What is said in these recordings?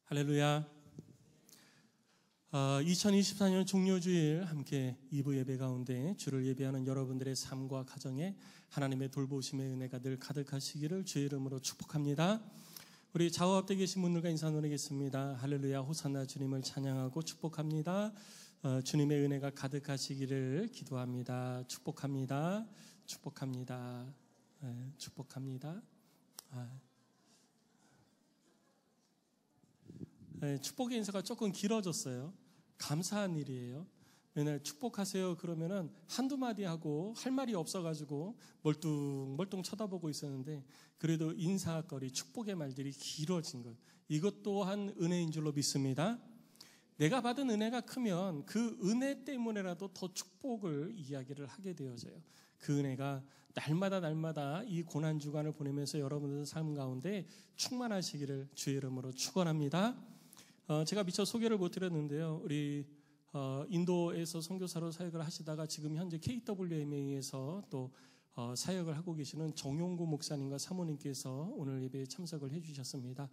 할렐루야. 2024년 종료주일 함께 2부 예배 가운데 주를 예배하는 여러분들의 삶과 가정에 하나님의 돌보심의 은혜가 늘 가득하시기를 주의 이름으로 축복합니다. 우리 좌우 앞에 계신 분들과 인사 나누겠습니다. 할렐루야. 호산나. 주님을 찬양하고 축복합니다. 주님의 은혜가 가득하시기를 기도합니다. 축복합니다. 축복합니다. 축복합니다. 축복의 인사가 조금 길어졌어요. 감사한 일이에요. 맨날 축복하세요 그러면은 한두 마디 하고 할 말이 없어가지고 멀뚱멀뚱 쳐다보고 있었는데 그래도 인사거리 축복의 말들이 길어진 것, 이것 또한 은혜인 줄로 믿습니다. 내가 받은 은혜가 크면 그 은혜 때문에라도 더 축복을 이야기를 하게 되어져요. 그 은혜가 날마다 이 고난주간을 보내면서 여러분들 삶 가운데 충만하시기를 주의 이름으로 축원합니다. 제가 미처 소개를 못 드렸는데요. 우리 인도에서 선교사로 사역을 하시다가 지금 현재 KWMA에서 또 사역을 하고 계시는 정용구 목사님과 사모님께서 오늘 예배에 참석을 해주셨습니다.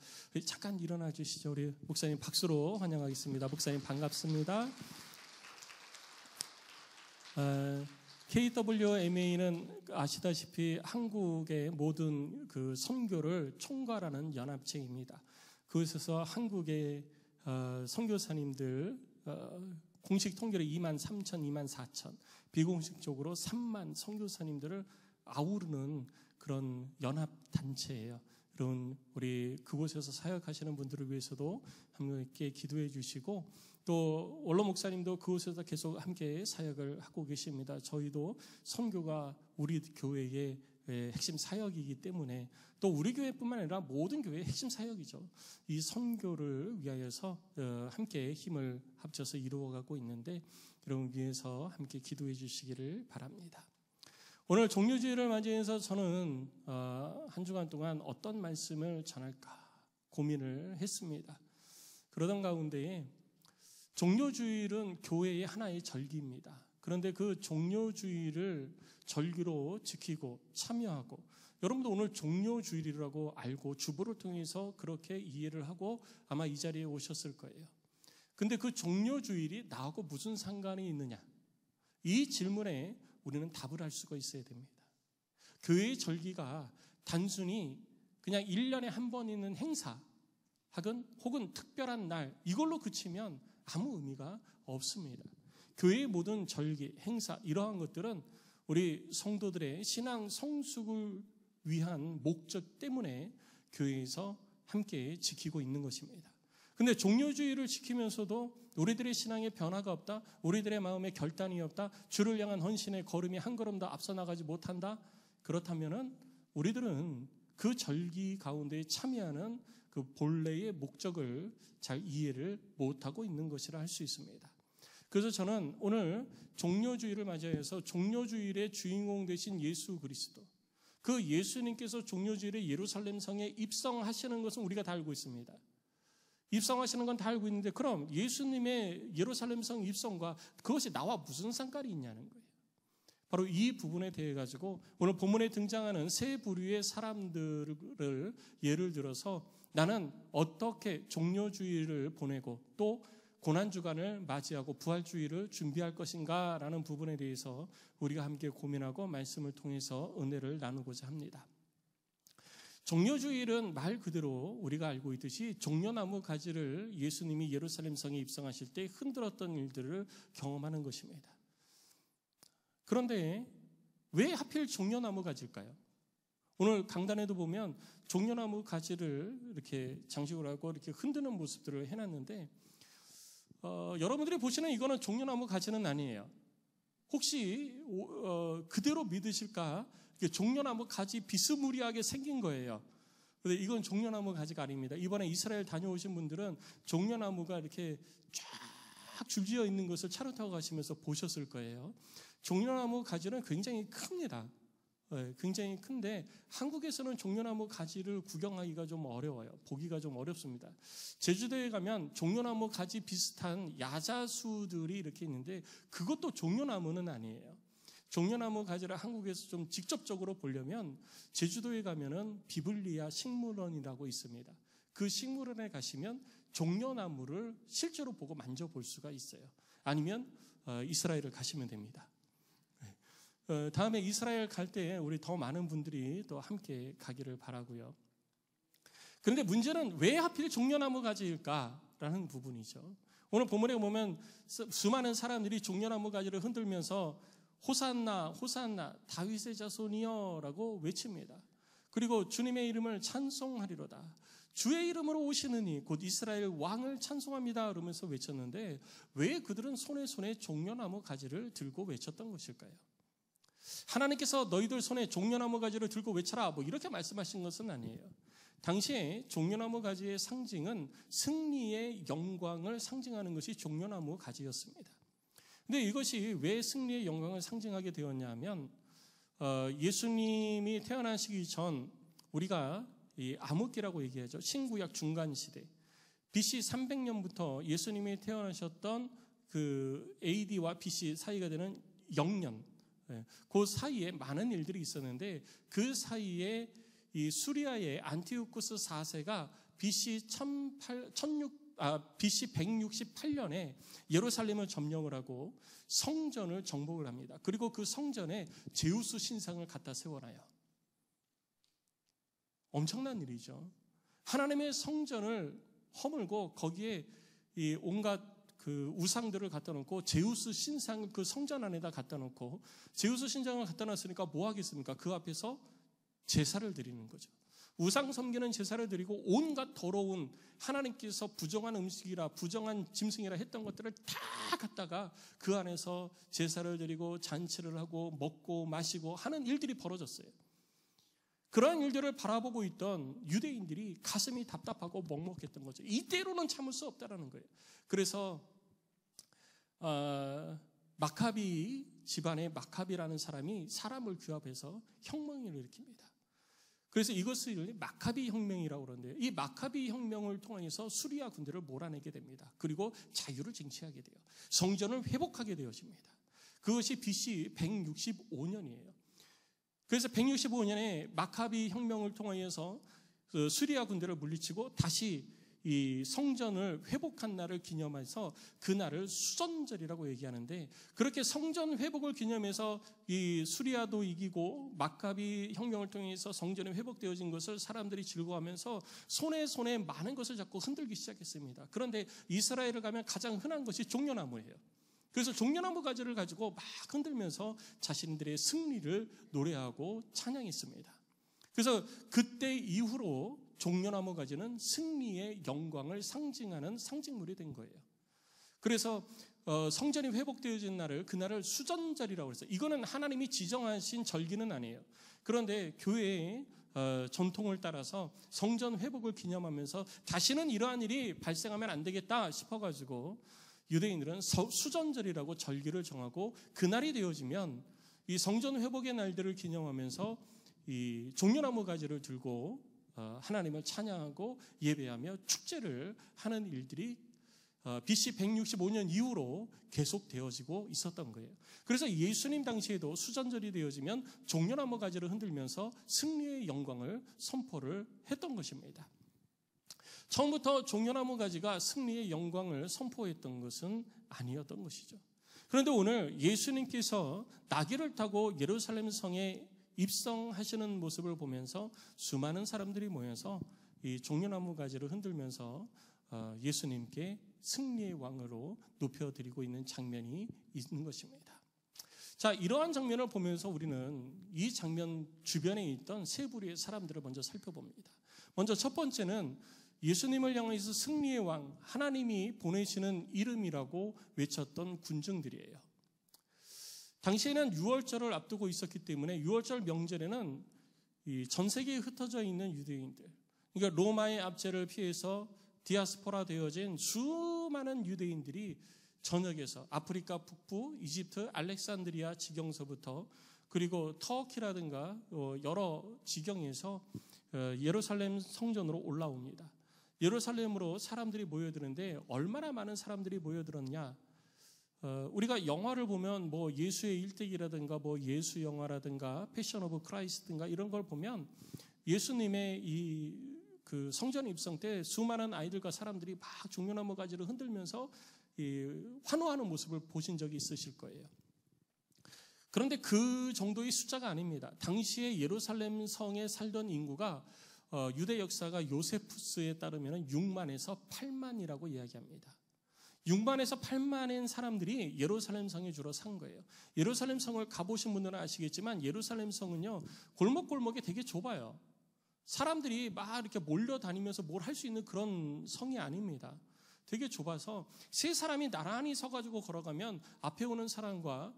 잠깐 일어나 주시죠. 우리 목사님 박수로 환영하겠습니다. 목사님 반갑습니다. KWMA는 아시다시피 한국의 모든 그 선교를 총괄하는 연합체입니다. 그곳에서 한국의 선교사님들 공식 통계로 2만 3천, 2만 4천, 비공식적으로 3만 선교사님들을 아우르는 그런 연합단체예요. 여러분, 우리 그곳에서 사역하시는 분들을 위해서도 함께 기도해 주시고, 또 원로 목사님도 그곳에서 계속 함께 사역을 하고 계십니다. 저희도 선교가 우리 교회의 핵심 사역이기 때문에, 또 우리 교회뿐만 아니라 모든 교회의 핵심 사역이죠. 이 선교를 위하여서 함께 힘을 합쳐서 이루어가고 있는데, 여러분 위해서 함께 기도해 주시기를 바랍니다. 오늘 종료주일을 맞이해서 저는 한 주간 동안 어떤 말씀을 전할까 고민을 했습니다. 그러던 가운데에 종료주일은 교회의 하나의 절기입니다. 그런데 그 종료주일을 절기로 지키고 참여하고, 여러분도 오늘 종료주일이라고 알고 주보를 통해서 그렇게 이해를 하고 아마 이 자리에 오셨을 거예요. 근데 그 종료주일이 나하고 무슨 상관이 있느냐? 이 질문에 우리는 답을 할 수가 있어야 됩니다. 교회의 절기가 단순히 그냥 1년에 한 번 있는 행사 혹은 특별한 날, 이걸로 그치면 아무 의미가 없습니다. 교회의 모든 절기, 행사, 이러한 것들은 우리 성도들의 신앙 성숙을 위한 목적 때문에 교회에서 함께 지키고 있는 것입니다. 근데 종료주의를 지키면서도 우리들의 신앙에 변화가 없다, 우리들의 마음에 결단이 없다, 주를 향한 헌신의 걸음이 한 걸음 더 앞서 나가지 못한다, 그렇다면은 우리들은 그 절기 가운데 참여하는 그 본래의 목적을 잘 이해를 못하고 있는 것이라 할 수 있습니다. 그래서 저는 오늘 종료주일을 맞이해서 종료주일의 주인공 되신 예수 그리스도, 그 예수님께서 종료주일에 예루살렘 성에 입성하시는 것은 우리가 다 알고 있습니다. 입성하시는 건 다 알고 있는데, 그럼 예수님의 예루살렘 성 입성과 그것이 나와 무슨 상관이 있냐는 거예요. 바로 이 부분에 대해 가지고 오늘 본문에 등장하는 세 부류의 사람들을 예를 들어서 나는 어떻게 종료주일을 보내고 또 고난주간을 맞이하고 부활주일을 준비할 것인가 라는 부분에 대해서 우리가 함께 고민하고 말씀을 통해서 은혜를 나누고자 합니다. 종료주일은 말 그대로 우리가 알고 있듯이 종려나무 가지를 예수님이 예루살렘 성에 입성하실 때 흔들었던 일들을 경험하는 것입니다. 그런데 왜 하필 종려나무 가지일까요? 오늘 강단에도 보면 종려나무 가지를 이렇게 장식으로 하고 이렇게 흔드는 모습들을 해놨는데, 여러분들이 보시는 이거는 종려나무 가지는 아니에요. 혹시 그대로 믿으실까? 종려나무 가지 비스무리하게 생긴 거예요. 그런데 이건 종려나무 가지가 아닙니다. 이번에 이스라엘 다녀오신 분들은 종려나무가 이렇게 쫙 줄지어 있는 것을 차로 타고 가시면서 보셨을 거예요. 종려나무 가지는 굉장히 큽니다. 굉장히 큰데 한국에서는 종려나무 가지를 구경하기가 좀 어려워요. 보기가 좀 어렵습니다. 제주도에 가면 종려나무 가지 비슷한 야자수들이 이렇게 있는데 그것도 종려나무는 아니에요. 종려나무 가지를 한국에서 좀 직접적으로 보려면 제주도에 가면은 비블리아 식물원이라고 있습니다. 그 식물원에 가시면 종려나무를 실제로 보고 만져볼 수가 있어요. 아니면 이스라엘을 가시면 됩니다. 다음에 이스라엘 갈 때 우리 더 많은 분들이 또 함께 가기를 바라고요. 그런데 문제는 왜 하필 종려나무 가지일까라는 부분이죠. 오늘 본문에 보면 수많은 사람들이 종려나무 가지를 흔들면서 호산나 호산나 다윗의 자손이여라고 외칩니다. 그리고 주님의 이름을 찬송하리로다. 주의 이름으로 오시느니 곧 이스라엘 왕을 찬송합니다 그러면서 외쳤는데 왜 그들은 손에 종려나무 가지를 들고 외쳤던 것일까요? 하나님께서 너희들 손에 종려나무 가지를 들고 외쳐라 뭐 이렇게 말씀하신 것은 아니에요. 당시에 종려나무 가지의 상징은 승리의 영광을 상징하는 것이 종려나무 가지였습니다. 근데 이것이 왜 승리의 영광을 상징하게 되었냐 하면 예수님이 태어나시기 전 우리가 이 암흑기라고 얘기하죠. 신구약 중간 시대 BC 300년부터 예수님이 태어나셨던 그 AD와 BC 사이가 되는 0년 그 사이에 많은 일들이 있었는데 그 사이에 이 수리아의 안티오쿠스 4세가 BC 168년에 예루살렘을 점령을 하고 성전을 정복을 합니다. 그리고 그 성전에 제우스 신상을 갖다 세워놔요. 엄청난 일이죠. 하나님의 성전을 허물고 거기에 이 온갖 그 우상들을 갖다 놓고 제우스 신상을 그 성전 안에다 갖다 놓고 제우스 신상을 갖다 놨으니까 뭐 하겠습니까? 그 앞에서 제사를 드리는 거죠. 우상 섬기는 제사를 드리고 온갖 더러운 하나님께서 부정한 음식이라 부정한 짐승이라 했던 것들을 다 갖다가 그 안에서 제사를 드리고 잔치를 하고 먹고 마시고 하는 일들이 벌어졌어요. 그러한 일들을 바라보고 있던 유대인들이 가슴이 답답하고 먹먹했던 거죠. 이대로는 참을 수 없다라는 거예요. 그래서 마카비 집안의 마카비라는 사람이 사람을 규합해서 혁명을 일으킵니다. 그래서 이것을 마카비 혁명이라고 그러는데요. 이 마카비 혁명을 통해서 수리아 군대를 몰아내게 됩니다. 그리고 자유를 쟁취하게 돼요. 성전을 회복하게 되어집니다. 그것이 BC 165년이에요. 그래서 165년에 마카비 혁명을 통하여서 수리아 군대를 물리치고 다시 이 성전을 회복한 날을 기념해서 그 날을 수전절이라고 얘기하는데 그렇게 성전 회복을 기념해서 이 수리아도 이기고 마카비 혁명을 통해서 성전이 회복되어진 것을 사람들이 즐거워하면서 손에 많은 것을 잡고 흔들기 시작했습니다. 그런데 이스라엘을 가면 가장 흔한 것이 종려나무예요. 그래서 종려나무 가지를 가지고 막 흔들면서 자신들의 승리를 노래하고 찬양했습니다. 그래서 그때 이후로 종려나무 가지는 승리의 영광을 상징하는 상징물이 된 거예요. 그래서 성전이 회복되어진 날을 그날을 수전절이라고 했어요. 이거는 하나님이 지정하신 절기는 아니에요. 그런데 교회의 전통을 따라서 성전 회복을 기념하면서 다시는 이러한 일이 발생하면 안 되겠다 싶어가지고 유대인들은 수전절이라고 절기를 정하고 그날이 되어지면 이 성전 회복의 날들을 기념하면서 이 종려나무 가지를 들고 하나님을 찬양하고 예배하며 축제를 하는 일들이 BC 165년 이후로 계속되어지고 있었던 거예요. 그래서 예수님 당시에도 수전절이 되어지면 종려나무 가지를 흔들면서 승리의 영광을 선포를 했던 것입니다. 처음부터 종려나무 가지가 승리의 영광을 선포했던 것은 아니었던 것이죠. 그런데 오늘 예수님께서 나귀를 타고 예루살렘 성에 입성하시는 모습을 보면서 수많은 사람들이 모여서 이 종려나무 가지를 흔들면서 예수님께 승리의 왕으로 높여드리고 있는 장면이 있는 것입니다. 자, 이러한 장면을 보면서 우리는 이 장면 주변에 있던 세 부류의 사람들을 먼저 살펴봅니다. 먼저 첫 번째는 예수님을 향해서 승리의 왕, 하나님이 보내시는 이름이라고 외쳤던 군중들이에요. 당시에는 유월절을 앞두고 있었기 때문에 유월절 명절에는 전 세계에 흩어져 있는 유대인들, 그러니까 로마의 압제를 피해서 디아스포라 되어진 수많은 유대인들이 전역에서 아프리카 북부, 이집트, 알렉산드리아 지경서부터 그리고 터키라든가 여러 지경에서 예루살렘 성전으로 올라옵니다. 예루살렘으로 사람들이 모여드는데 얼마나 많은 사람들이 모여들었냐? 우리가 영화를 보면 뭐 예수의 일대기라든가 뭐 예수 영화라든가 패션 오브 크라이스트인가 이런 걸 보면 예수님의 그 성전 입성 때 수많은 아이들과 사람들이 막 종려나무 가지를 흔들면서 환호하는 모습을 보신 적이 있으실 거예요. 그런데 그 정도의 숫자가 아닙니다. 당시에 예루살렘 성에 살던 인구가 유대 역사가 요세푸스에 따르면 6만에서 8만이라고 이야기합니다. 6만에서 8만인 사람들이 예루살렘 성에 주로 산 거예요. 예루살렘 성을 가보신 분들은 아시겠지만 예루살렘 성은요, 골목골목이 되게 좁아요. 사람들이 막 이렇게 몰려다니면서 뭘 할 수 있는 그런 성이 아닙니다. 되게 좁아서 세 사람이 나란히 서가지고 걸어가면 앞에 오는 사람과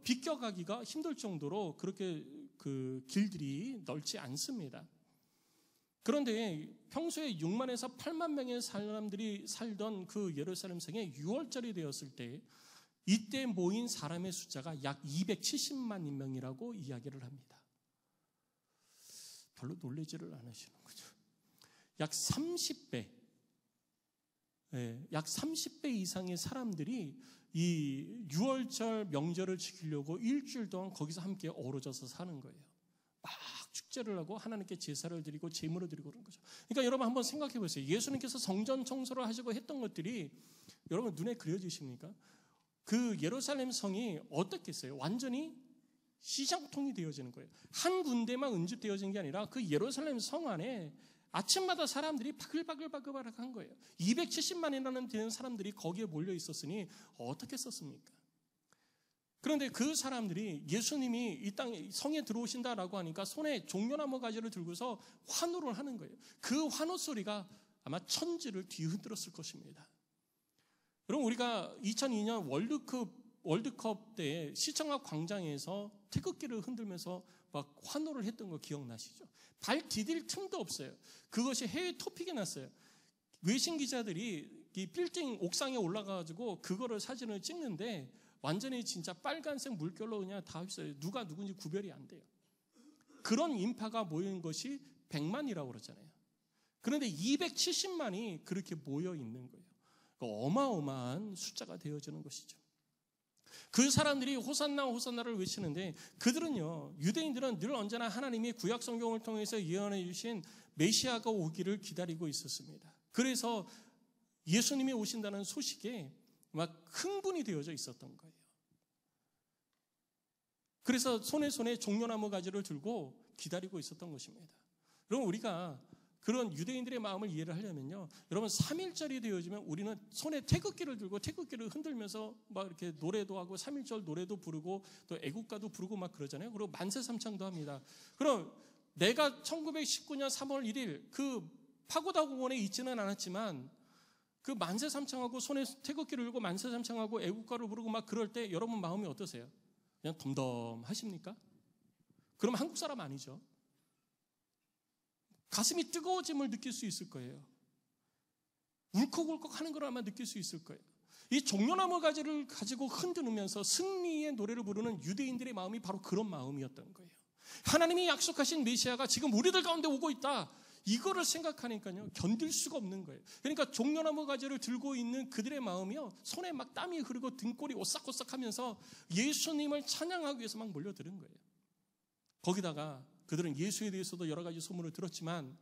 비껴가기가 힘들 정도로 그렇게 그 길들이 넓지 않습니다. 그런데 평소에 6만에서 8만 명의 사람들이 살던 그 예루살렘 성에 6월절이 되었을 때 이때 모인 사람의 숫자가 약 270만 명이라고 이야기를 합니다. 별로 놀라지를 않으시는 거죠. 약 30배, 약 30배 이상의 사람들이 이 6월절 명절을 지키려고 일주일 동안 거기서 함께 어우러져서 사는 거예요. 막 축제를 하고 하나님께 제사를 드리고 제물을 드리고 그런 거죠. 그러니까 여러분 한번 생각해 보세요. 예수님께서 성전 청소를 하시고 했던 것들이 여러분 눈에 그려지십니까? 그 예루살렘 성이 어떻겠어요? 완전히 시장통이 되어지는 거예요. 한 군데만 응집되어진 게 아니라 그 예루살렘 성 안에 아침마다 사람들이 바글바글한 거예요. 270만이라는 되는 사람들이 거기에 몰려 있었으니 어떻게 썼습니까? 그런데 그 사람들이 예수님이 이 땅에 성에 들어오신다라고 하니까 손에 종려나무 가지를 들고서 환호를 하는 거예요. 그 환호 소리가 아마 천지를 뒤흔들었을 것입니다. 여러분, 우리가 2002년 월드컵 때 시청 앞 광장에서 태극기를 흔들면서 막 환호를 했던 거 기억나시죠? 발 디딜 틈도 없어요. 그것이 해외 토픽이 났어요. 외신 기자들이 이 빌딩 옥상에 올라가가지고 그거를 사진을 찍는데 완전히 진짜 빨간색 물결로 그냥 다 휩싸여요. 누가 누군지 구별이 안 돼요. 그런 인파가 모인 것이 100만이라고 그러잖아요. 그런데 270만이 그렇게 모여 있는 거예요. 어마어마한 숫자가 되어지는 것이죠. 그 사람들이 호산나 호산나를 외치는데 그들은요, 유대인들은 늘 언제나 하나님이 구약 성경을 통해서 예언해 주신 메시아가 오기를 기다리고 있었습니다. 그래서 예수님이 오신다는 소식에 막 흥분이 되어져 있었던 거예요. 그래서 손에 종려나무 가지를 들고 기다리고 있었던 것입니다. 여러분, 우리가 그런 유대인들의 마음을 이해를 하려면요, 여러분 3일절이 되어지면 우리는 손에 태극기를 들고 태극기를 흔들면서 막 이렇게 노래도 하고 3일절 노래도 부르고 또 애국가도 부르고 막 그러잖아요. 그리고 만세삼창도 합니다. 그럼 내가 1919년 3월 1일 그 파고다 공원에 있지는 않았지만 그 만세삼창하고 손에 태극기를 들고 만세삼창하고 애국가를 부르고 막 그럴 때 여러분 마음이 어떠세요? 그냥 덤덤하십니까? 그럼 한국 사람 아니죠. 가슴이 뜨거워짐을 느낄 수 있을 거예요. 울컥울컥 하는 걸 아마 느낄 수 있을 거예요. 이 종려나무 가지를 가지고 흔들면서 승리의 노래를 부르는 유대인들의 마음이 바로 그런 마음이었던 거예요. 하나님이 약속하신 메시아가 지금 우리들 가운데 오고 있다. 이거를 생각하니까요, 견딜 수가 없는 거예요. 그러니까 종려나무 가지를 들고 있는 그들의 마음이요, 손에 막 땀이 흐르고 등골이 오싹오싹 하면서 예수님을 찬양하기 위해서 막 몰려드는 거예요. 거기다가 그들은 예수에 대해서도 여러 가지 소문을 들었지만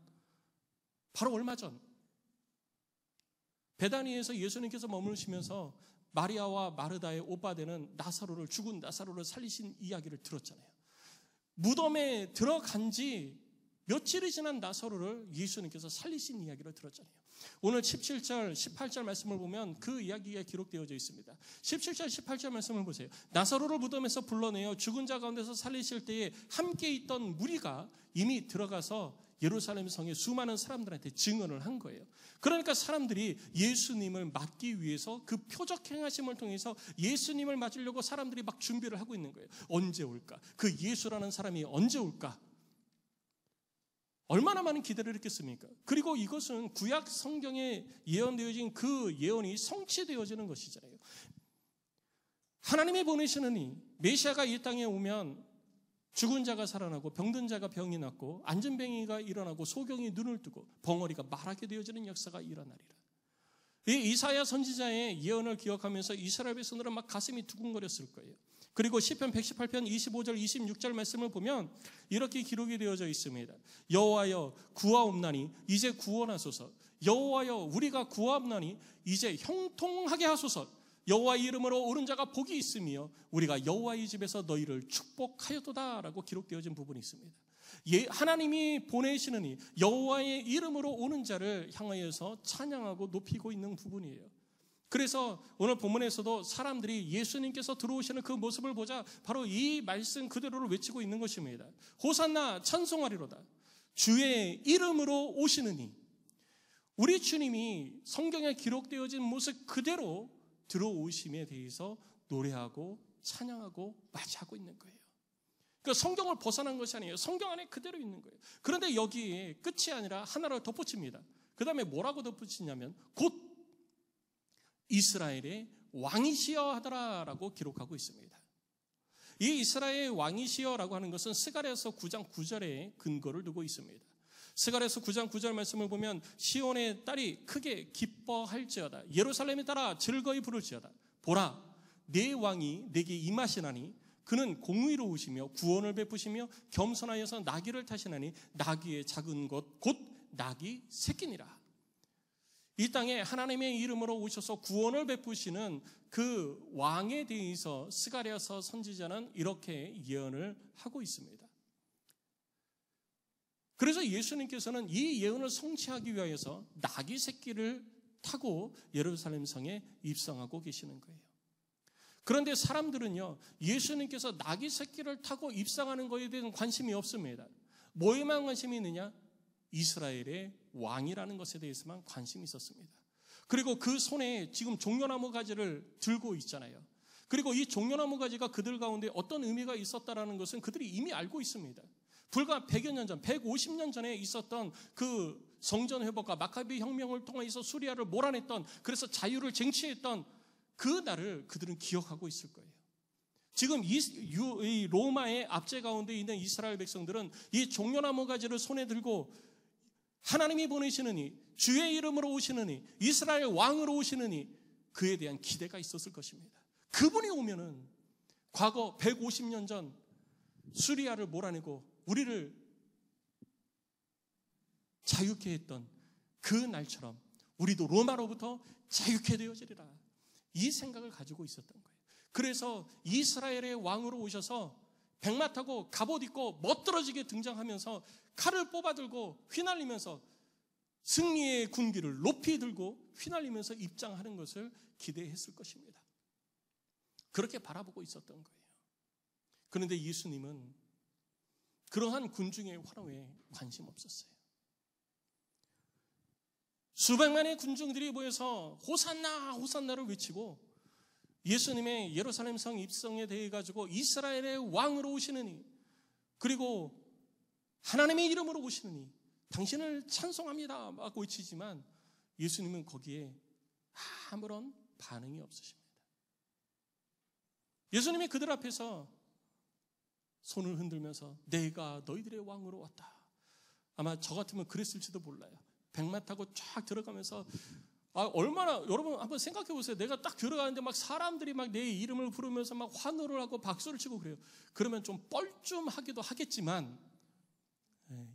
바로 얼마 전 베다니에서 예수님께서 머무르시면서 마리아와 마르다의 오빠 되는 나사로를, 죽은 나사로를 살리신 이야기를 들었잖아요. 무덤에 들어간 지 며칠이 지난 나사로를 예수님께서 살리신 이야기를 들었잖아요. 오늘 17절, 18절 말씀을 보면 그 이야기가 기록되어져 있습니다. 17절, 18절 말씀을 보세요. 나사로를 무덤에서 불러내어 죽은 자 가운데서 살리실 때에 함께 있던 무리가 이미 들어가서 예루살렘 성에 수많은 사람들한테 증언을 한 거예요. 그러니까 사람들이 예수님을 맞기 위해서 그 표적 행하심을 통해서 예수님을 맞으려고 사람들이 막 준비를 하고 있는 거예요. 언제 올까? 그 예수라는 사람이 언제 올까? 얼마나 많은 기대를 했겠습니까? 그리고 이것은 구약 성경에 예언되어진 그 예언이 성취되어지는 것이잖아요. 하나님이 보내시는 이 메시아가 이 땅에 오면 죽은 자가 살아나고 병든 자가 병이 낫고 안전뱅이가 일어나고 소경이 눈을 뜨고 벙어리가 말하게 되어지는 역사가 일어나리라. 이 이사야 선지자의 예언을 기억하면서 이스라엘 백성들은 막 가슴이 두근거렸을 거예요. 그리고 시편 118편 25절 26절 말씀을 보면 이렇게 기록이 되어져 있습니다. 여호와여 구하옵나니 이제 구원하소서. 여호와여 우리가 구하옵나니 이제 형통하게 하소서. 여호와의 이름으로 오른 자가 복이 있으며 우리가 여호와의 집에서 너희를 축복하였도다라고 기록되어진 부분이 있습니다. 하나님이 보내시느니 여호와의 이름으로 오는 자를 향하여서 찬양하고 높이고 있는 부분이에요. 그래서 오늘 본문에서도 사람들이 예수님께서 들어오시는 그 모습을 보자 바로 이 말씀 그대로를 외치고 있는 것입니다. 호산나 찬송하리로다. 주의 이름으로 오시느니. 우리 주님이 성경에 기록되어진 모습 그대로 들어오심에 대해서 노래하고 찬양하고 맞이하고 있는 거예요. 그러니까 성경을 벗어난 것이 아니에요. 성경 안에 그대로 있는 거예요. 그런데 여기에 끝이 아니라 하나를 덧붙입니다. 그 다음에 뭐라고 덧붙이냐면 곧 이스라엘의 왕이시여 하더라라고 기록하고 있습니다. 이 이스라엘의 왕이시여라고 하는 것은 스가랴서 9장 9절에 근거를 두고 있습니다. 스가랴서 9장 9절 말씀을 보면 시온의 딸이 크게 기뻐할지어다. 예루살렘에 따라 즐거이 부를지어다. 보라 내 왕이 내게 임하시나니 그는 공의로우시며 구원을 베푸시며 겸손하여서 나귀를 타시나니 나귀의 작은 것 곧 나귀 새끼니라. 이 땅에 하나님의 이름으로 오셔서 구원을 베푸시는 그 왕에 대해서 스가랴서 선지자는 이렇게 예언을 하고 있습니다. 그래서 예수님께서는 이 예언을 성취하기 위하여서 나귀 새끼를 타고 예루살렘 성에 입성하고 계시는 거예요. 그런데 사람들은요, 예수님께서 나귀 새끼를 타고 입성하는 것에 대한 관심이 없습니다. 뭐에만 관심이 있느냐? 이스라엘의 왕이라는 것에 대해서만 관심이 있었습니다. 그리고 그 손에 지금 종려나무 가지를 들고 있잖아요. 그리고 이 종려나무 가지가 그들 가운데 어떤 의미가 있었다라는 것은 그들이 이미 알고 있습니다. 불과 100여 년 전, 150년 전에 있었던 그 성전 회복과 마카비 혁명을 통해서 수리아를 몰아냈던, 그래서 자유를 쟁취했던 그 날을 그들은 기억하고 있을 거예요. 지금 이 로마의 압제 가운데 있는 이스라엘 백성들은 이 종려나무 가지를 손에 들고 하나님이 보내시느니 주의 이름으로 오시느니 이스라엘 왕으로 오시느니 그에 대한 기대가 있었을 것입니다. 그분이 오면은 과거 150년 전 수리아를 몰아내고 우리를 자유케 했던 그 날처럼 우리도 로마로부터 자유케 되어지리라. 이 생각을 가지고 있었던 거예요. 그래서 이스라엘의 왕으로 오셔서 백마 타고 갑옷 입고 멋들어지게 등장하면서 칼을 뽑아들고 휘날리면서 승리의 군기를 높이 들고 휘날리면서 입장하는 것을 기대했을 것입니다. 그렇게 바라보고 있었던 거예요. 그런데 예수님은 그러한 군중의 환호에 관심 없었어요. 수백만의 군중들이 모여서 호산나 호산나를 외치고 예수님의 예루살렘 성 입성에 대해 가지고 이스라엘의 왕으로 오시느니 그리고 하나님의 이름으로 오시느니 당신을 찬송합니다 막 외치지만 예수님은 거기에 아무런 반응이 없으십니다. 예수님이 그들 앞에서 손을 흔들면서 내가 너희들의 왕으로 왔다. 아마 저 같으면 그랬을지도 몰라요. 백마 타고 쫙 들어가면서 얼마나 여러분 한번 생각해 보세요. 내가 딱 들어가는데 막 사람들이 막 내 이름을 부르면서 막 환호를 하고 박수를 치고 그래요. 그러면 좀 뻘쭘하기도 하겠지만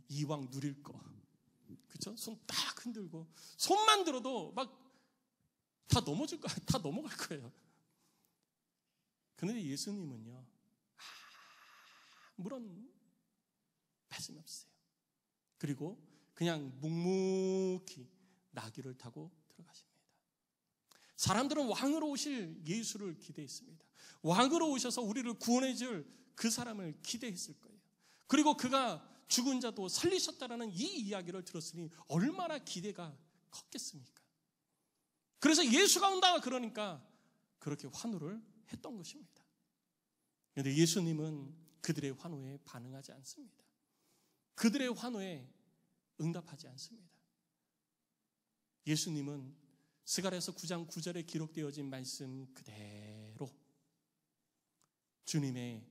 이왕 누릴 거, 그렇죠? 손 딱 흔들고 손만 들어도 막 다 넘어질 거, 다 넘어갈 거예요. 그런데 예수님은요 아무런 말씀이 없으세요. 그리고 그냥 묵묵히 나귀를 타고 들어가십니다. 사람들은 왕으로 오실 예수를 기대했습니다. 왕으로 오셔서 우리를 구원해 줄 그 사람을 기대했을 거예요. 그리고 그가 죽은 자도 살리셨다라는 이 이야기를 들었으니 얼마나 기대가 컸겠습니까? 그래서 예수가 온다 그러니까 그렇게 환호를 했던 것입니다. 그런데 예수님은 그들의 환호에 반응하지 않습니다. 그들의 환호에 응답하지 않습니다. 예수님은 스가랴서 9장 9절에 기록되어진 말씀 그대로 주님의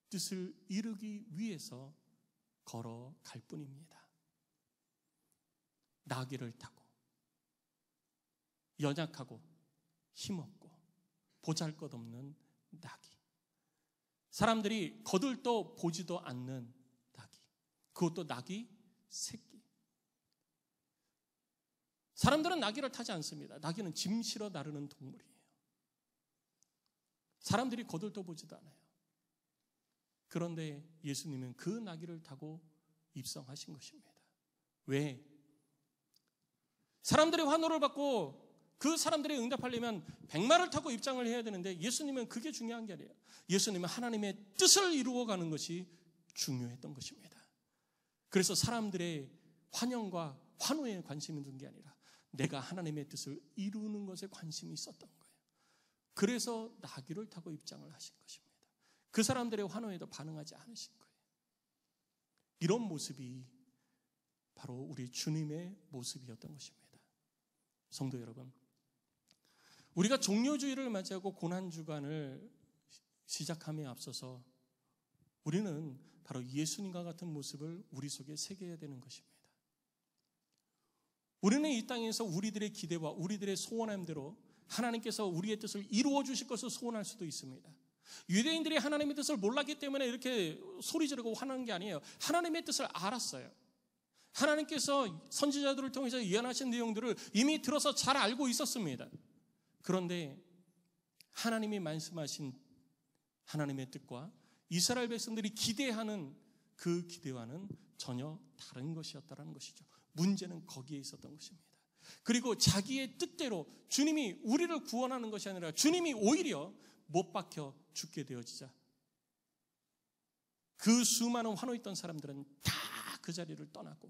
뜻을 이루기 위해서 걸어갈 뿐입니다. 나귀를 타고 연약하고 힘없고 보잘것없는 나귀, 사람들이 거들떠 보지도 않는 나귀, 그것도 나귀 새끼. 사람들은 나귀를 타지 않습니다. 나귀는 짐 실어 나르는 동물이에요. 사람들이 거들떠 보지도 않아요. 그런데 예수님은 그 나귀를 타고 입성하신 것입니다. 왜? 사람들의 환호를 받고 그 사람들이 응답하려면 백마를 타고 입장을 해야 되는데 예수님은 그게 중요한 게 아니에요. 예수님은 하나님의 뜻을 이루어가는 것이 중요했던 것입니다. 그래서 사람들의 환영과 환호에 관심이 둔 게 아니라 내가 하나님의 뜻을 이루는 것에 관심이 있었던 거예요. 그래서 나귀를 타고 입장을 하신 것입니다. 그 사람들의 환호에도 반응하지 않으신 거예요. 이런 모습이 바로 우리 주님의 모습이었던 것입니다. 성도 여러분, 우리가 종료주일을 맞이하고 고난주간을 시작함에 앞서서 우리는 바로 예수님과 같은 모습을 우리 속에 새겨야 되는 것입니다. 우리는 이 땅에서 우리들의 기대와 우리들의 소원함대로 하나님께서 우리의 뜻을 이루어 주실 것을 소원할 수도 있습니다. 유대인들이 하나님의 뜻을 몰랐기 때문에 이렇게 소리 지르고 화나는 게 아니에요. 하나님의 뜻을 알았어요. 하나님께서 선지자들을 통해서 예언하신 내용들을 이미 들어서 잘 알고 있었습니다. 그런데 하나님이 말씀하신 하나님의 뜻과 이스라엘 백성들이 기대하는 그 기대와는 전혀 다른 것이었다는 것이죠. 문제는 거기에 있었던 것입니다. 그리고 자기의 뜻대로 주님이 우리를 구원하는 것이 아니라 주님이 오히려 못 박혀 죽게 되어지자 그 수많은 환호했던 사람들은 다 그 자리를 떠나고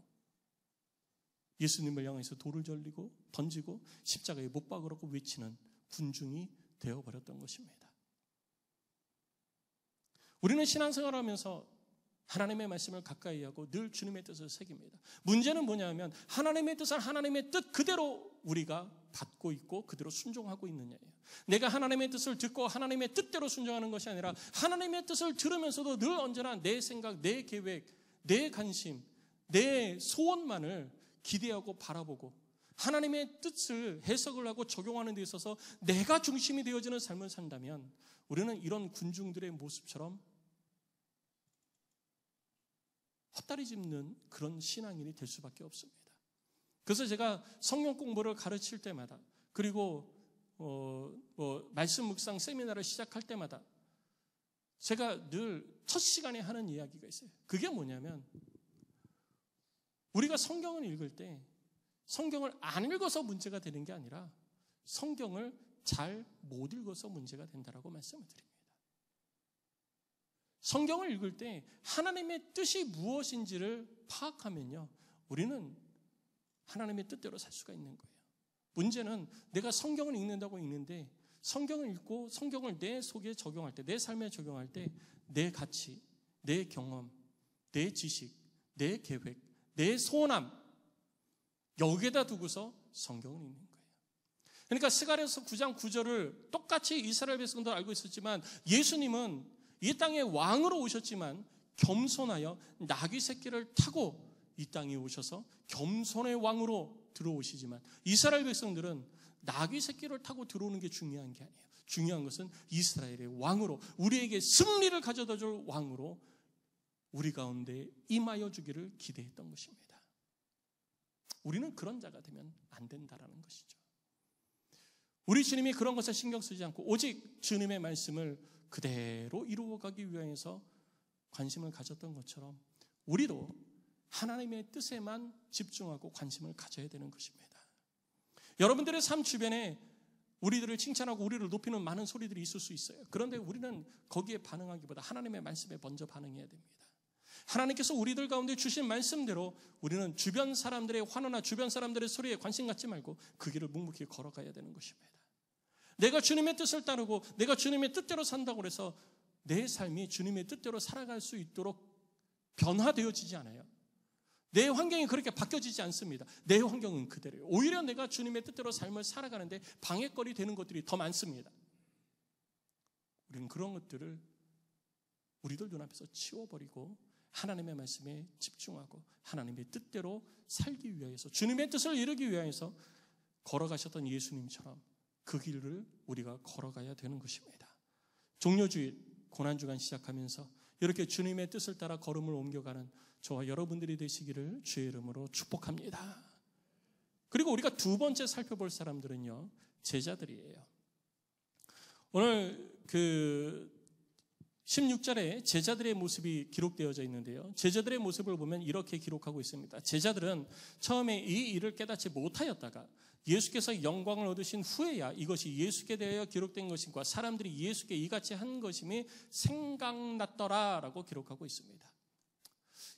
예수님을 향해서 돌을 던지고 십자가에 못 박으라고 외치는 군중이 되어버렸던 것입니다. 우리는 신앙생활을 하면서 하나님의 말씀을 가까이 하고 늘 주님의 뜻을 새깁니다. 문제는 뭐냐면 하나님의 뜻을 하나님의 뜻 그대로 우리가 받고 있고 그대로 순종하고 있느냐예요. 내가 하나님의 뜻을 듣고 하나님의 뜻대로 순종하는 것이 아니라 하나님의 뜻을 들으면서도 늘 언제나 내 생각, 내 계획, 내 관심, 내 소원만을 기대하고 바라보고 하나님의 뜻을 해석을 하고 적용하는 데 있어서 내가 중심이 되어지는 삶을 산다면 우리는 이런 군중들의 모습처럼 헛다리 짚는 그런 신앙인이 될 수밖에 없습니다. 그래서 제가 성경 공부를 가르칠 때마다 그리고 말씀 묵상 세미나를 시작할 때마다 제가 늘 첫 시간에 하는 이야기가 있어요. 그게 뭐냐면 우리가 성경을 읽을 때 성경을 안 읽어서 문제가 되는 게 아니라 성경을 잘 못 읽어서 문제가 된다라고 말씀을 드립니다. 성경을 읽을 때 하나님의 뜻이 무엇인지를 파악하면요, 우리는 하나님의 뜻대로 살 수가 있는 거예요. 문제는 내가 성경을 읽는다고 읽는데 성경을 읽고 성경을 내 속에 적용할 때, 내 삶에 적용할 때 내 가치, 내 경험, 내 지식, 내 계획, 내 소원함 여기에다 두고서 성경을 읽는 거예요. 그러니까 스가랴서 9장 9절을 똑같이 이스라엘 백성도 알고 있었지만 예수님은 이 땅에 왕으로 오셨지만 겸손하여 나귀 새끼를 타고 이 땅에 오셔서 겸손의 왕으로 들어오시지만 이스라엘 백성들은 나귀 새끼를 타고 들어오는 게 중요한 게 아니에요. 중요한 것은 이스라엘의 왕으로 우리에게 승리를 가져다 줄 왕으로 우리 가운데 임하여 주기를 기대했던 것입니다. 우리는 그런 자가 되면 안 된다라는 것이죠. 우리 주님이 그런 것에 신경 쓰지 않고 오직 주님의 말씀을 그대로 이루어가기 위해서 관심을 가졌던 것처럼 우리도 하나님의 뜻에만 집중하고 관심을 가져야 되는 것입니다. 여러분들의 삶 주변에 우리들을 칭찬하고 우리를 높이는 많은 소리들이 있을 수 있어요. 그런데 우리는 거기에 반응하기보다 하나님의 말씀에 먼저 반응해야 됩니다. 하나님께서 우리들 가운데 주신 말씀대로 우리는 주변 사람들의 환호나 주변 사람들의 소리에 관심 갖지 말고 그 길을 묵묵히 걸어가야 되는 것입니다. 내가 주님의 뜻을 따르고 내가 주님의 뜻대로 산다고 해서 내 삶이 주님의 뜻대로 살아갈 수 있도록 변화되어지지 않아요. 내 환경이 그렇게 바뀌어지지 않습니다. 내 환경은 그대로예요. 오히려 내가 주님의 뜻대로 삶을 살아가는데 방해거리 되는 것들이 더 많습니다. 우리는 그런 것들을 우리들 눈앞에서 치워버리고 하나님의 말씀에 집중하고 하나님의 뜻대로 살기 위해서, 주님의 뜻을 이루기 위해서 걸어가셨던 예수님처럼 그 길을 우리가 걸어가야 되는 것입니다. 종료주일, 고난주간 시작하면서 이렇게 주님의 뜻을 따라 걸음을 옮겨가는 저와 여러분들이 되시기를 주의 이름으로 축복합니다. 그리고 우리가 두 번째 살펴볼 사람들은요, 제자들이에요. 오늘 16절에 제자들의 모습이 기록되어져 있는데요. 제자들의 모습을 보면 이렇게 기록하고 있습니다. 제자들은 처음에 이 일을 깨닫지 못하였다가 예수께서 영광을 얻으신 후에야 이것이 예수께 대하여 기록된 것인과 사람들이 예수께 이같이 한 것임이 생각났더라라고 기록하고 있습니다.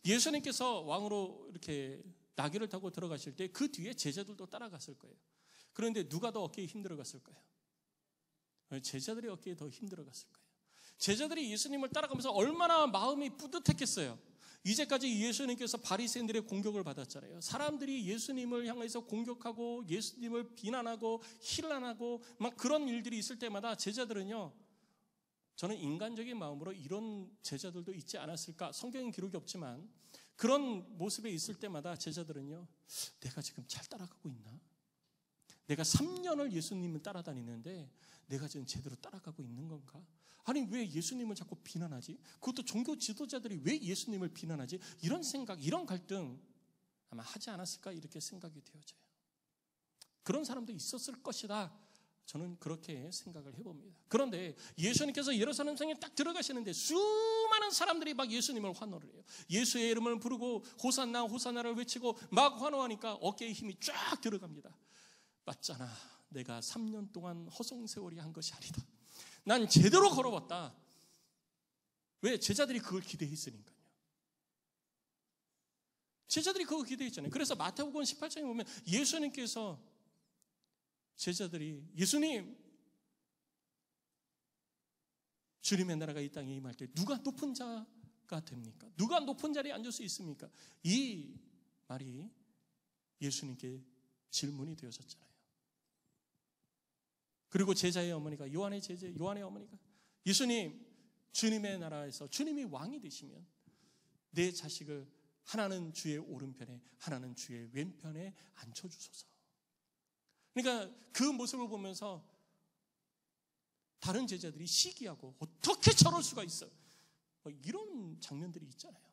예수님께서 왕으로 이렇게 나귀를 타고 들어가실 때 그 뒤에 제자들도 따라갔을 거예요. 그런데 누가 더 어깨에 힘들어갔을 거예요? 제자들이 어깨에 더 힘들어갔을 거예요. 제자들이 예수님을 따라가면서 얼마나 마음이 뿌듯했겠어요. 이제까지 예수님께서 바리새인들의 공격을 받았잖아요. 사람들이 예수님을 향해서 공격하고 예수님을 비난하고 힐난하고 막 그런 일들이 있을 때마다 제자들은요, 저는 인간적인 마음으로 이런 제자들도 있지 않았을까? 성경엔 기록이 없지만 그런 모습에 있을 때마다 제자들은요, 내가 지금 잘 따라가고 있나? 내가 3년을 예수님을 따라다니는데 내가 지금 제대로 따라가고 있는 건가? 아니 왜 예수님을 자꾸 비난하지? 그것도 종교 지도자들이 왜 예수님을 비난하지? 이런 생각, 이런 갈등 아마 하지 않았을까 이렇게 생각이 되어져요. 그런 사람도 있었을 것이다. 저는 그렇게 생각을 해봅니다. 그런데 예수님께서 예루살렘 성에 딱 들어가시는데 수많은 사람들이 막 예수님을 환호를 해요. 예수의 이름을 부르고 호산나 호산나를 외치고 막 환호하니까 어깨에 힘이 쫙 들어갑니다. 맞잖아. 내가 3년 동안 허송세월이 한 것이 아니다. 난 제대로 걸어왔다. 왜? 제자들이 그걸 기대했으니까요. 제자들이 그거 기대했잖아요. 그래서 마태복음 18장에 보면 예수님께서 제자들이 예수님, 주님의 나라가 이 땅에 임할 때 누가 높은 자가 됩니까? 누가 높은 자리에 앉을 수 있습니까? 이 말이 예수님께 질문이 되어졌잖아요. 그리고 제자의 어머니가 요한의 어머니가 예수님, 주님의 나라에서 주님이 왕이 되시면 내 자식을 하나는 주의 오른편에 하나는 주의 왼편에 앉혀주소서. 그러니까 그 모습을 보면서 다른 제자들이 시기하고 어떻게 저럴 수가 있어? 이런 장면들이 있잖아요.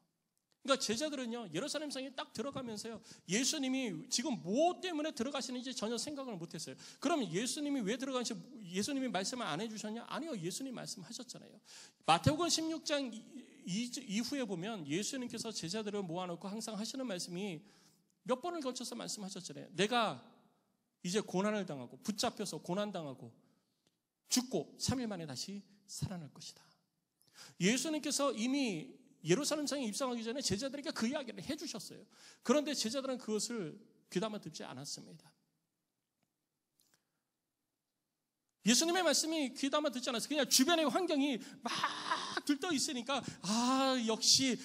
그러니까 제자들은요, 예루살렘 성에 딱 들어가면서요, 예수님이 지금 뭐 때문에 들어가시는지 전혀 생각을 못했어요. 그럼 예수님이 왜 들어가시는지 예수님이 말씀을 안 해주셨냐? 아니요, 예수님 말씀하셨잖아요. 마태복음 16장 이후에 보면 예수님께서 제자들을 모아놓고 항상 하시는 말씀이 몇 번을 거쳐서 말씀하셨잖아요. 내가 이제 고난을 당하고 붙잡혀서 고난당하고 죽고 3일 만에 다시 살아날 것이다. 예수님께서 이미 예루살렘 성에 입성하기 전에 제자들에게 그 이야기를 해주셨어요. 그런데 제자들은 그것을 귀담아 듣지 않았습니다. 예수님의 말씀이 귀담아 듣지 않았어요. 그냥 주변의 환경이 막 들떠 있으니까 역시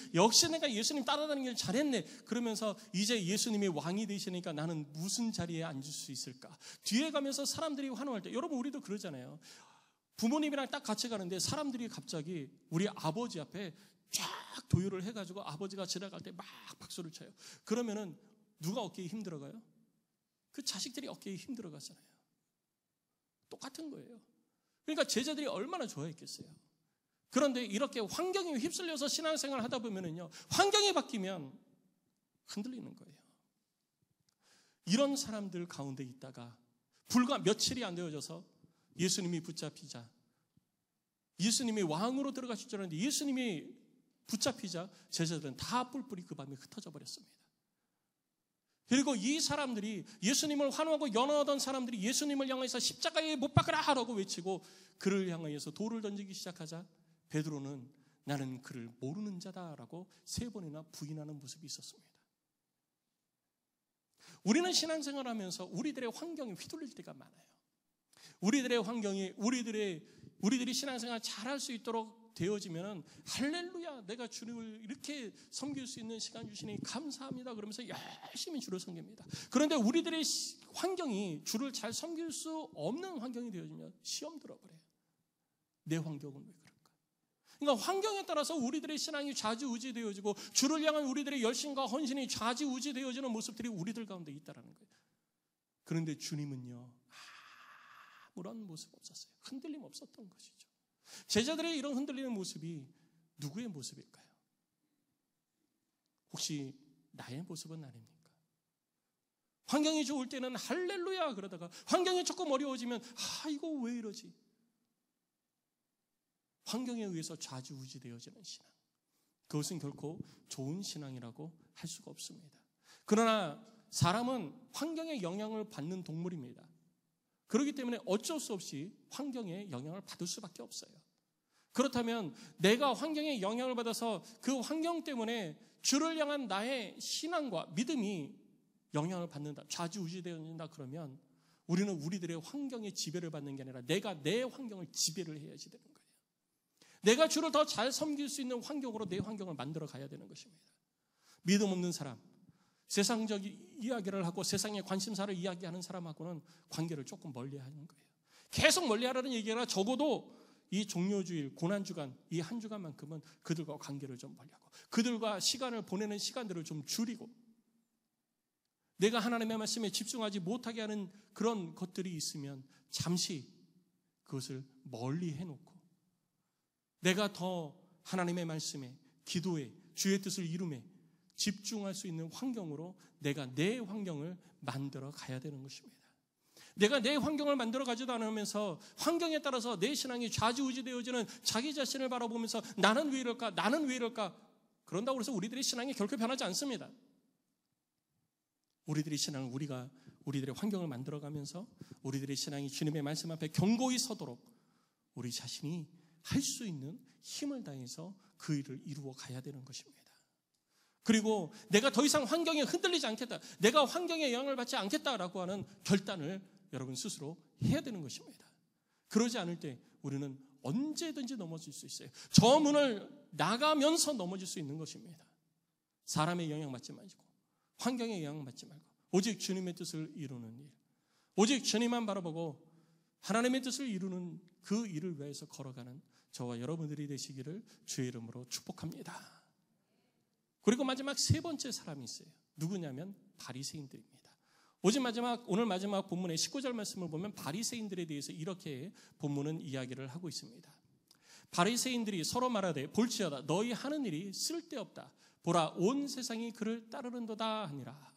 내가 예수님 따라다니는 길 잘했네. 그러면서 이제 예수님이 왕이 되시니까 나는 무슨 자리에 앉을 수 있을까? 뒤에 가면서 사람들이 환호할 때, 여러분 우리도 그러잖아요. 부모님이랑 딱 같이 가는데 사람들이 갑자기 우리 아버지 앞에 쫙 도열을 해가지고 아버지가 지나갈 때 막 박수를 쳐요. 그러면은 누가 어깨에 힘들어가요? 그 자식들이 어깨에 힘들어가잖아요. 똑같은 거예요. 그러니까 제자들이 얼마나 좋아했겠어요. 그런데 이렇게 환경에 휩쓸려서 신앙생활을 하다 보면은요, 환경이 바뀌면 흔들리는 거예요. 이런 사람들 가운데 있다가 불과 며칠이 안 되어져서 예수님이 붙잡히자, 예수님이 왕으로 들어가실 줄 알았는데 예수님이 붙잡히자 제자들은 다 뿔뿔이 그 밤에 흩어져 버렸습니다. 그리고 이 사람들이 예수님을 환호하고 연호하던 사람들이 예수님을 향해서 십자가에 못 박으라 하라고 외치고 그를 향해서 돌을 던지기 시작하자 베드로는 나는 그를 모르는 자다라고 3번이나 부인하는 모습이 있었습니다. 우리는 신앙생활하면서 우리들의 환경이 휘둘릴 때가 많아요. 우리들의 환경이 우리들이 신앙생활 잘할 수 있도록 되어지면 할렐루야, 내가 주님을 이렇게 섬길 수 있는 시간 주시니 감사합니다 그러면서 열심히 주를 섬깁니다. 그런데 우리들의 환경이 주를 잘 섬길 수 없는 환경이 되어지면 시험 들어버려요. 내 환경은 왜 그럴까? 그러니까 환경에 따라서 우리들의 신앙이 좌지우지되어지고 주를 향한 우리들의 열심과 헌신이 좌지우지되어지는 모습들이 우리들 가운데 있다는 거예요. 그런데 주님은요, 아무런 모습 없었어요. 흔들림 없었던 것이죠. 제자들의 이런 흔들리는 모습이 누구의 모습일까요? 혹시 나의 모습은 아닙니까? 환경이 좋을 때는 할렐루야 그러다가 환경이 조금 어려워지면 이거 왜 이러지? 환경에 의해서 좌지우지되어지는 신앙, 그것은 결코 좋은 신앙이라고 할 수가 없습니다. 그러나 사람은 환경의 영향을 받는 동물입니다. 그렇기 때문에 어쩔 수 없이 환경의 영향을 받을 수밖에 없어요. 그렇다면 내가 환경의 영향을 받아서 그 환경 때문에 주를 향한 나의 신앙과 믿음이 영향을 받는다, 좌지우지되어진다, 그러면 우리는 우리들의 환경의 지배를 받는 게 아니라 내가 내 환경을 지배를 해야지 되는 거예요. 내가 주를 더 잘 섬길 수 있는 환경으로 내 환경을 만들어 가야 되는 것입니다. 믿음 없는 사람, 세상적 이야기를 하고 세상의 관심사를 이야기하는 사람하고는 관계를 조금 멀리하는 거예요. 계속 멀리하라는 얘기가 아니라 적어도 이 종료주일, 고난주간, 이 한 주간만큼은 그들과 관계를 좀 멀리하고 그들과 시간을 보내는 시간들을 좀 줄이고 내가 하나님의 말씀에 집중하지 못하게 하는 그런 것들이 있으면 잠시 그것을 멀리 해놓고 내가 더 하나님의 말씀에, 기도에, 주의 뜻을 이루며 집중할 수 있는 환경으로 내가 내 환경을 만들어 가야 되는 것입니다. 내가 내 환경을 만들어 가지도 않으면서 환경에 따라서 내 신앙이 좌지우지되어지는 자기 자신을 바라보면서 나는 왜 이럴까? 나는 왜 이럴까? 그런다고 해서 우리들의 신앙이 결코 변하지 않습니다. 우리들의 신앙은 우리가 우리들의 환경을 만들어가면서 우리들의 신앙이 주님의 말씀 앞에 견고히 서도록 우리 자신이 할 수 있는 힘을 다해서 그 일을 이루어 가야 되는 것입니다. 그리고 내가 더 이상 환경에 흔들리지 않겠다, 내가 환경에 영향을 받지 않겠다라고 하는 결단을 여러분 스스로 해야 되는 것입니다. 그러지 않을 때 우리는 언제든지 넘어질 수 있어요. 저 문을 나가면서 넘어질 수 있는 것입니다. 사람의 영향받지 말고 환경에 영향받지 말고 오직 주님의 뜻을 이루는 일, 오직 주님만 바라보고 하나님의 뜻을 이루는 그 일을 위해서 걸어가는 저와 여러분들이 되시기를 주의 이름으로 축복합니다. 그리고 마지막 세 번째 사람이 있어요. 누구냐면 바리새인들입니다. 오늘 마지막 본문의 19절 말씀을 보면 바리새인들에 대해서 이렇게 본문은 이야기를 하고 있습니다. 바리새인들이 서로 말하되 볼지어다 너희 하는 일이 쓸데없다. 보라 온 세상이 그를 따르는도다 하니라.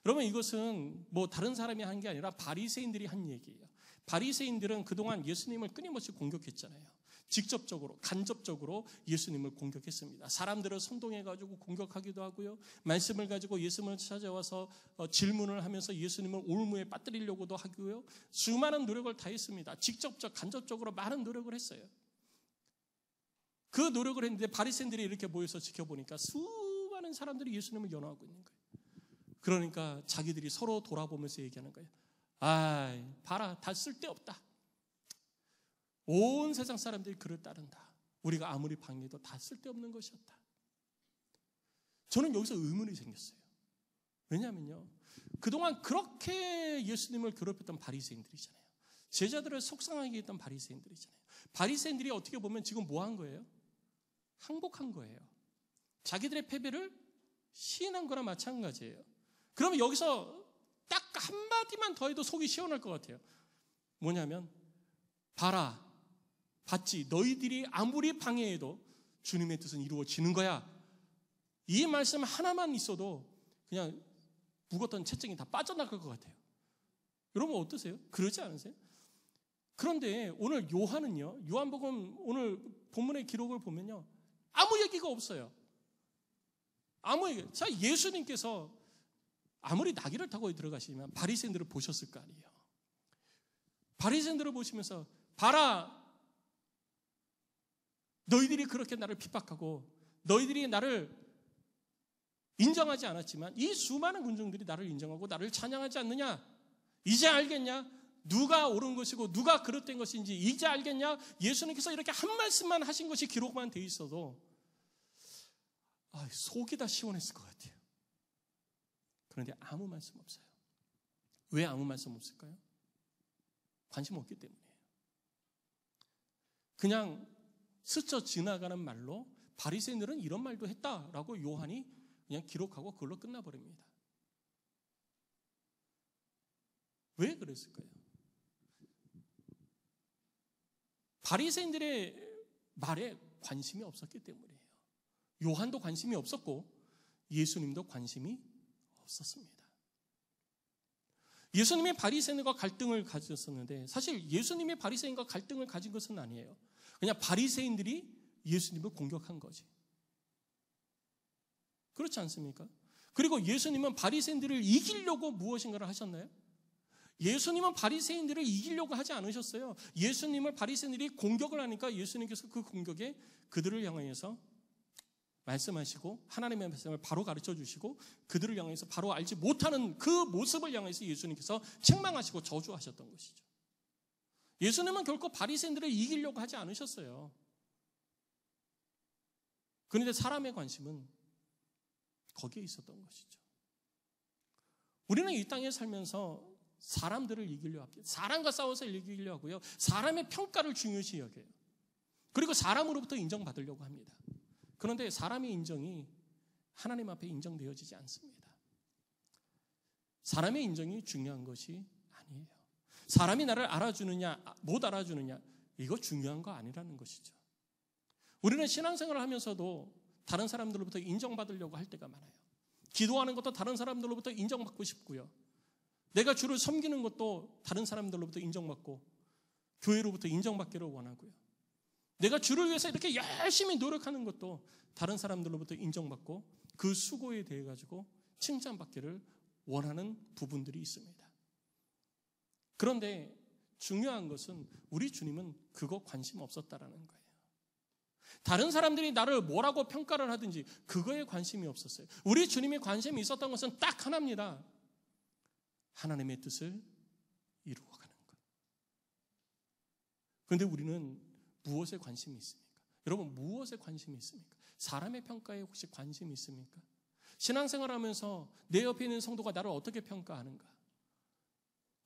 여러분 이것은 뭐 다른 사람이 한 게 아니라 바리새인들이 한 얘기예요. 바리새인들은 그동안 예수님을 끊임없이 공격했잖아요. 직접적으로 간접적으로 예수님을 공격했습니다. 사람들을 선동해가지고 공격하기도 하고요, 말씀을 가지고 예수님을 찾아와서 질문을 하면서 예수님을 올무에 빠뜨리려고도 하고요, 수많은 노력을 다했습니다. 직접적 간접적으로 많은 노력을 했어요. 그 노력을 했는데 바리새인들이 이렇게 모여서 지켜보니까 수많은 사람들이 예수님을 연호하고 있는 거예요. 그러니까 자기들이 서로 돌아보면서 얘기하는 거예요. 봐라, 다 쓸데없다. 온 세상 사람들이 그를 따른다. 우리가 아무리 방해해도 다 쓸데없는 것이었다. 저는 여기서 의문이 생겼어요. 왜냐하면요, 그동안 그렇게 예수님을 괴롭혔던 바리새인들이잖아요. 제자들을 속상하게 했던 바리새인들이잖아요. 바리새인들이 어떻게 보면 지금 뭐 한 거예요? 항복한 거예요. 자기들의 패배를 시인한 거나 마찬가지예요. 그러면 여기서 딱 한마디만 더 해도 속이 시원할 것 같아요. 뭐냐면 봐라, 봤지, 너희들이 아무리 방해해도 주님의 뜻은 이루어지는 거야. 이 말씀 하나만 있어도 그냥 묵었던 채증이 다 빠져나갈 것 같아요. 여러분 어떠세요? 그러지 않으세요? 그런데 오늘 요한은요, 요한복음 오늘 본문의 기록을 보면요, 아무 얘기가 없어요. 아무 얘기. 자, 예수님께서 아무리 나귀를 타고 들어가시지만 바리새인들을 보셨을 거 아니에요. 바리새인들을 보시면서 봐라, 너희들이 그렇게 나를 핍박하고 너희들이 나를 인정하지 않았지만 이 수많은 군중들이 나를 인정하고 나를 찬양하지 않느냐? 이제 알겠냐? 누가 옳은 것이고 누가 그릇된 것인지 이제 알겠냐? 예수님께서 이렇게 한 말씀만 하신 것이 기록만 돼 있어도 속이 다 시원했을 것 같아요. 그런데 아무 말씀 없어요. 왜 아무 말씀 없을까요? 관심 없기 때문이에요. 그냥 스쳐 지나가는 말로 바리새인들은 이런 말도 했다라고 요한이 그냥 기록하고 그걸로 끝나버립니다. 왜 그랬을까요? 바리새인들의 말에 관심이 없었기 때문이에요. 요한도 관심이 없었고 예수님도 관심이 없었습니다. 예수님이 바리새인과 갈등을 가졌었는데 사실 예수님이 바리새인과 갈등을 가진 것은 아니에요. 그냥 바리새인들이 예수님을 공격한 거지. 그렇지 않습니까? 그리고 예수님은 바리새인들을 이기려고 무엇인가를 하셨나요? 예수님은 바리새인들을 이기려고 하지 않으셨어요. 예수님을 바리새인들이 공격을 하니까 예수님께서 그 공격에 그들을 향해서 말씀하시고 하나님의 말씀을 바로 가르쳐 주시고 그들을 향해서 바로 알지 못하는 그 모습을 향해서 예수님께서 책망하시고 저주하셨던 것이죠. 예수님은 결코 바리새인들을 이기려고 하지 않으셨어요. 그런데 사람의 관심은 거기에 있었던 것이죠. 우리는 이 땅에 살면서 사람들을 이기려 합니다. 사람과 싸워서 이기려 하고요. 사람의 평가를 중요시 여겨요. 그리고 사람으로부터 인정받으려고 합니다. 그런데 사람의 인정이 하나님 앞에 인정되어지지 않습니다. 사람의 인정이 중요한 것이 아니에요. 사람이 나를 알아주느냐 못 알아주느냐 이거 중요한 거 아니라는 것이죠. 우리는 신앙생활을 하면서도 다른 사람들로부터 인정받으려고 할 때가 많아요. 기도하는 것도 다른 사람들로부터 인정받고 싶고요. 내가 주를 섬기는 것도 다른 사람들로부터 인정받고 교회로부터 인정받기를 원하고요. 내가 주를 위해서 이렇게 열심히 노력하는 것도 다른 사람들로부터 인정받고 그 수고에 대해 가지고 칭찬받기를 원하는 부분들이 있습니다. 그런데 중요한 것은 우리 주님은 그거 관심 없었다라는 거예요. 다른 사람들이 나를 뭐라고 평가를 하든지 그거에 관심이 없었어요. 우리 주님이 관심이 있었던 것은 딱 하나입니다. 하나님의 뜻을 이루어가는 것. 그런데 우리는 무엇에 관심이 있습니까? 여러분 무엇에 관심이 있습니까? 사람의 평가에 혹시 관심이 있습니까? 신앙생활하면서 내 옆에 있는 성도가 나를 어떻게 평가하는가?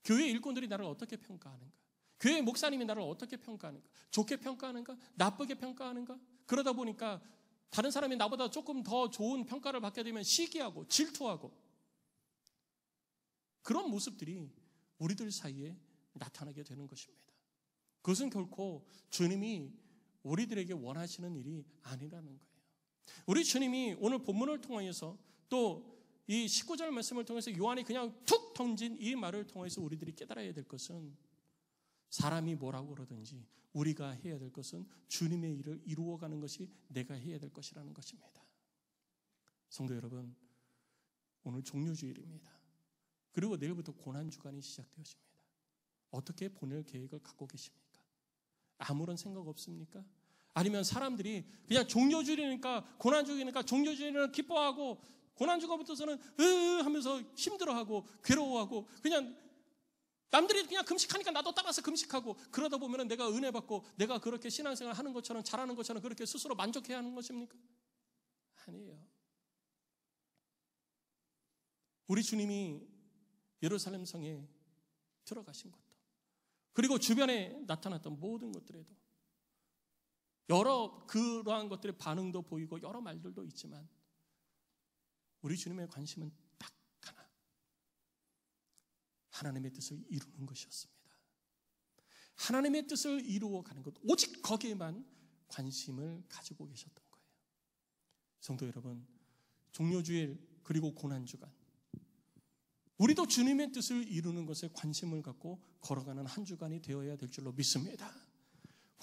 교회 일꾼들이 나를 어떻게 평가하는가? 교회 목사님이 나를 어떻게 평가하는가? 좋게 평가하는가? 나쁘게 평가하는가? 그러다 보니까 다른 사람이 나보다 조금 더 좋은 평가를 받게 되면 시기하고 질투하고 그런 모습들이 우리들 사이에 나타나게 되는 것입니다. 그것은 결코 주님이 우리들에게 원하시는 일이 아니라는 거예요. 우리 주님이 오늘 본문을 통해서 또 이 19절 말씀을 통해서 요한이 그냥 툭 던진 이 말을 통해서 우리들이 깨달아야 될 것은 사람이 뭐라고 그러든지 우리가 해야 될 것은 주님의 일을 이루어가는 것이 내가 해야 될 것이라는 것입니다. 성도 여러분, 오늘 종료주일입니다. 그리고 내일부터 고난주간이 시작되어집니다. 어떻게 보낼 계획을 갖고 계십니까? 아무런 생각 없습니까? 아니면 사람들이 그냥 종료주일이니까 고난주일이니까 종료주일을 기뻐하고 고난주간부터서는 하면서 힘들어하고 괴로워하고 그냥 남들이 그냥 금식하니까 나도 따라서 금식하고 그러다 보면 내가 은혜 받고 내가 그렇게 신앙생활 하는 것처럼 잘하는 것처럼 그렇게 스스로 만족해야 하는 것입니까? 아니에요. 우리 주님이 예루살렘 성에 들어가신 것도 그리고 주변에 나타났던 모든 것들에도 여러 그러한 것들의 반응도 보이고 여러 말들도 있지만 우리 주님의 관심은 딱 하나, 하나님의 뜻을 이루는 것이었습니다. 하나님의 뜻을 이루어가는 것, 오직 거기에만 관심을 가지고 계셨던 거예요. 성도 여러분, 종료주일 그리고 고난주간 우리도 주님의 뜻을 이루는 것에 관심을 갖고 걸어가는 한 주간이 되어야 될 줄로 믿습니다.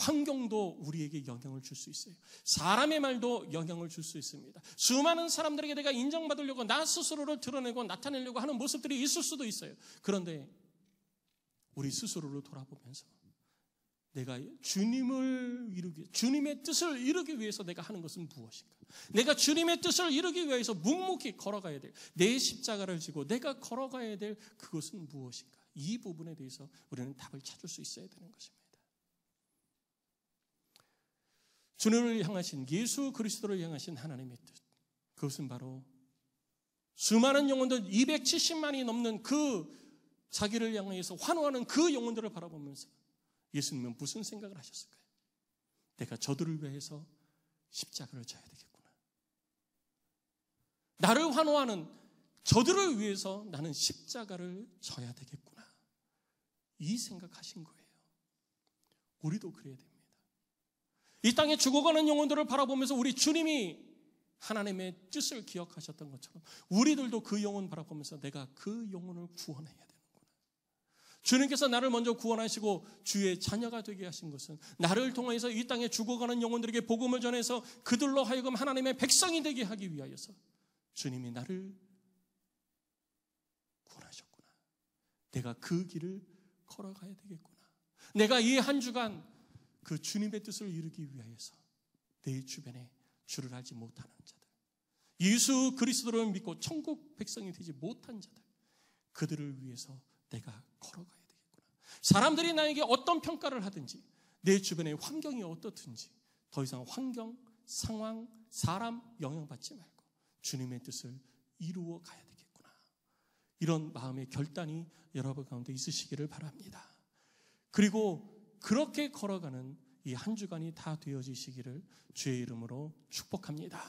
환경도 우리에게 영향을 줄 수 있어요. 사람의 말도 영향을 줄 수 있습니다. 수많은 사람들에게 내가 인정받으려고 나 스스로를 드러내고 나타내려고 하는 모습들이 있을 수도 있어요. 그런데 우리 스스로를 돌아보면서 내가 주님의 뜻을 이루기 위해서 내가 하는 것은 무엇인가? 내가 주님의 뜻을 이루기 위해서 묵묵히 걸어가야 될 내 십자가를 지고 내가 걸어가야 될 그것은 무엇인가? 이 부분에 대해서 우리는 답을 찾을 수 있어야 되는 것입니다. 주님을 향하신 예수 그리스도를 향하신 하나님의 뜻, 그것은 바로 수많은 영혼들 270만이 넘는 그 자기를 향해서 환호하는 그 영혼들을 바라보면서 예수님은 무슨 생각을 하셨을까요? 내가 저들을 위해서 십자가를 져야 되겠구나. 나를 환호하는 저들을 위해서 나는 십자가를 져야 되겠구나. 이 생각하신 거예요. 우리도 그래야 됩니다. 이 땅에 죽어가는 영혼들을 바라보면서 우리 주님이 하나님의 뜻을 기억하셨던 것처럼 우리들도 그 영혼 바라보면서 내가 그 영혼을 구원해야 되는구나. 주님께서 나를 먼저 구원하시고 주의 자녀가 되게 하신 것은 나를 통해서 이 땅에 죽어가는 영혼들에게 복음을 전해서 그들로 하여금 하나님의 백성이 되게 하기 위하여서 주님이 나를 구원하셨구나. 내가 그 길을 걸어가야 되겠구나. 내가 이 한 주간 그 주님의 뜻을 이루기 위하여서 내 주변에 주를 알지 못하는 자들, 예수 그리스도를 믿고 천국 백성이 되지 못한 자들, 그들을 위해서 내가 걸어가야 되겠구나. 사람들이 나에게 어떤 평가를 하든지 내 주변의 환경이 어떻든지 더 이상 환경, 상황, 사람 영향받지 말고 주님의 뜻을 이루어 가야 되겠구나. 이런 마음의 결단이 여러분 가운데 있으시기를 바랍니다. 그리고 그렇게 걸어가는 이 한 주간이 다 되어지시기를 주의 이름으로 축복합니다.